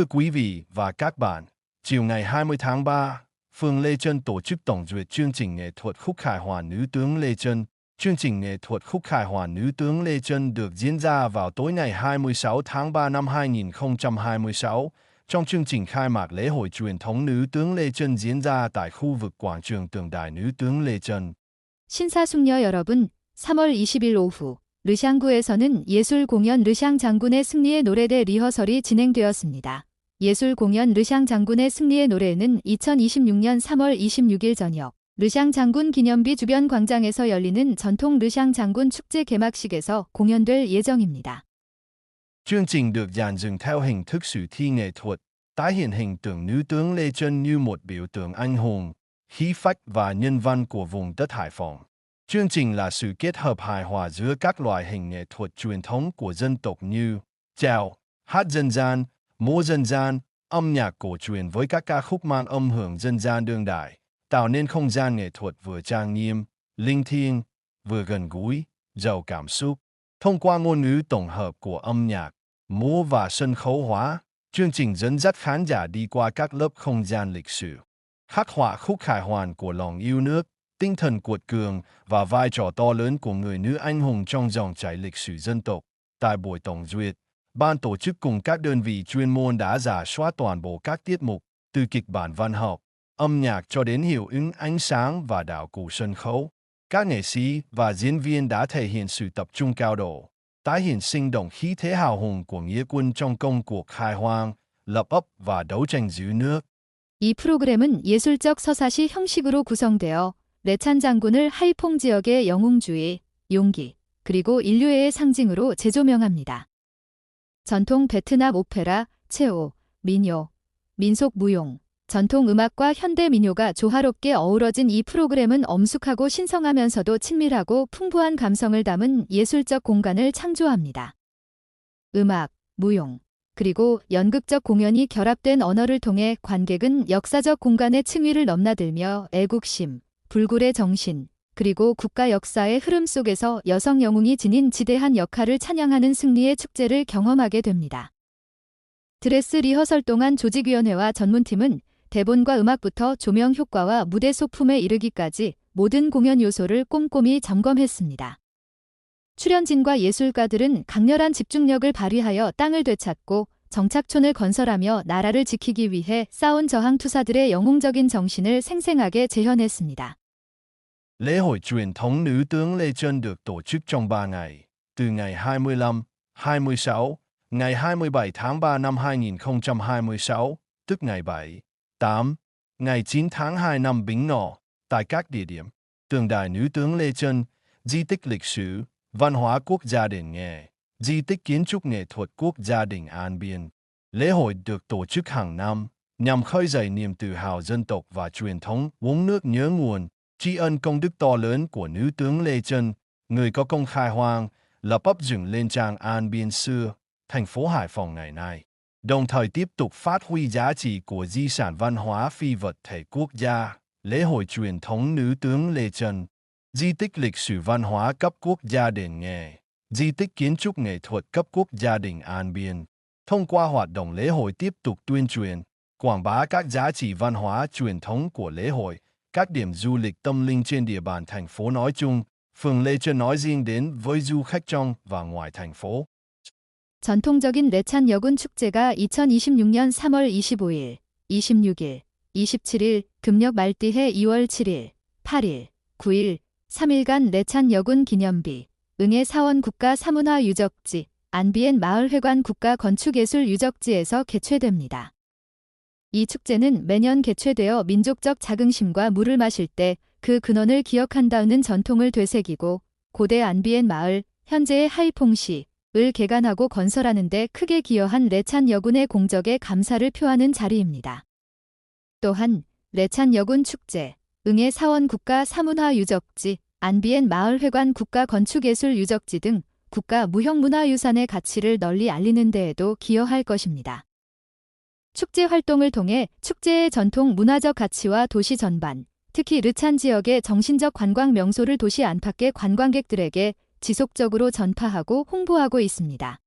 Thưa quý vị và các bạn, chiều ngày 20 tháng 3, phường Lê Chân tổ chức tổng duyệt chương trình nghệ thuật Khúc Khải Hoàn Nữ tướng Lê Chân. Chương trình nghệ thuật Khúc Khải Hoàn Nữ tướng Lê Chân được diễn ra vào tối ngày 26 tháng 3 năm 2026. Trong chương trình khai mạc lễ hội truyền thống Nữ tướng Lê Chân diễn ra tại khu vực quảng trường tượng đài Nữ tướng Lê Chân. 신사숙녀 여러분, 3월 20일 오후 르샹구에서는 예술 공연 르샹 장군의 승리의 노래대 리허설이 진행되었습니다. 예술 공연 르샹 장군의 승리의 노래는 2026년 3월 26일 저녁 르샹 장군 기념비 주변 광장에서 열리는 전통 르샹 장군 축제 개막식에서 공연될 예정입니다. Chương trình được dàn dựng theo hình thức sử thi nghệ thuật, tái hiện hình tượng nữ tướng Lê Chân như một biểu tượng anh hùng, khí phách và nhân văn của vùng đất Hải Phòng. Chương trình là sự kết hợp hài hòa giữa các loại hình nghệ thuật truyền thống của dân tộc như chèo, hát dân gian, múa dân gian, âm nhạc cổ truyền với các ca khúc mang âm hưởng dân gian đương đại, tạo nên không gian nghệ thuật vừa trang nghiêm, linh thiêng, vừa gần gũi, giàu cảm xúc. Thông qua ngôn ngữ tổng hợp của âm nhạc, múa và sân khấu hóa, chương trình dẫn dắt khán giả đi qua các lớp không gian lịch sử, khắc họa khúc khải hoàn của lòng yêu nước, tinh thần cuột cường và vai trò to lớn của người nữ anh hùng trong dòng chảy lịch sử dân tộc. Tại buổi tổng duyệt, ban tổ chức cùng các đơn vị chuyên môn đã rà soát toàn bộ các tiết mục, từ kịch bản văn học, âm nhạc cho đến hiệu ứng ánh sáng và đạo cụ sân khấu. Các nghệ sĩ và diễn viên đã thể hiện sự tập trung cao độ, tái hiện sinh động khí thế hào hùng của nghĩa quân trong công cuộc khai hoang, lập ấp và đấu tranh giữ nước. 이 프로그램은 예술적 서사시 형식으로 구성되어 레찬 장군을 하이퐁 지역의 영웅주의, 용기, 그리고 인류애의 상징으로 재조명합니다. 전통 베트남 오페라, 체오, 민요, 민속 무용, 전통 음악과 현대 민요가 조화롭게 어우러진 이 프로그램은 엄숙하고 신성하면서도 친밀하고 풍부한 감성을 담은 예술적 공간을 창조합니다. 음악, 무용, 그리고 연극적 공연이 결합된 언어를 통해 관객은 역사적 공간의 층위를 넘나들며 애국심, 불굴의 정신, 그리고 국가 역사의 흐름 속에서 여성 영웅이 지닌 지대한 역할을 찬양하는 승리의 축제를 경험하게 됩니다. 드레스 리허설 동안 조직위원회와 전문팀은 대본과 음악부터 조명 효과와 무대 소품에 이르기까지 모든 공연 요소를 꼼꼼히 점검했습니다. 출연진과 예술가들은 강렬한 집중력을 발휘하여 땅을 되찾고 정착촌을 건설하며 나라를 지키기 위해 싸운 저항 투사들의 영웅적인 정신을 생생하게 재현했습니다. Lễ hội truyền thống Nữ tướng Lê Chân được tổ chức trong 3 ngày, từ ngày 25, 26, ngày 27 tháng 3 năm 2026, tức ngày 7, 8, ngày 9 tháng 2 năm Bính Ngọ, tại các địa điểm tượng đài Nữ tướng Lê Chân, di tích lịch sử, văn hóa quốc gia Đền Nghề, di tích kiến trúc nghệ thuật quốc gia Đình An Biên. Lễ hội được tổ chức hàng năm nhằm khơi dậy niềm tự hào dân tộc và truyền thống uống nước nhớ nguồn, tri ân công đức to lớn của Nữ tướng Lê Chân, người có công khai hoang, lập ấp dựng lên Trang An Biên xưa, thành phố Hải Phòng ngày nay, đồng thời tiếp tục phát huy giá trị của di sản văn hóa phi vật thể quốc gia. Lễ hội truyền thống Nữ tướng Lê Chân, di tích lịch sử văn hóa cấp quốc gia Đền Nghề, di tích kiến trúc nghệ thuật cấp quốc gia Đình An Biên. Thông qua hoạt động lễ hội tiếp tục tuyên truyền, quảng bá các giá trị văn hóa truyền thống của lễ hội, các điểm du lịch tâm linh trên địa bàn thành phố nói chung, phường Lê Chân nói riêng đến với du khách trong và ngoài thành phố. 전통적인 레찬 여군 축제가 2026년 3월 25일, 26일, 27일, 금력 말띠해 2월 7일, 8일, 9일, 3일간 레찬 여군 기념비, 응해 사원 국가 사문화 유적지, 안비엔 마을회관 국가 건축예술 유적지에서 개최됩니다. 이 축제는 매년 개최되어 민족적 자긍심과 물을 마실 때 그 근원을 기억한다는 전통을 되새기고 고대 안비엔 마을, 현재의 하이퐁시를 개간하고 건설하는 데 크게 기여한 레찬 여군의 공적에 감사를 표하는 자리입니다. 또한 레찬 여군 축제, 응해 사원 국가 사문화 유적지, 안비엔 마을회관 국가 건축예술 유적지 등 국가 무형문화유산의 가치를 널리 알리는 데에도 기여할 것입니다. 축제 활동을 통해 축제의 전통 문화적 가치와 도시 전반, 특히 르찬 지역의 정신적 관광 명소를 도시 안팎의 관광객들에게 지속적으로 전파하고 홍보하고 있습니다.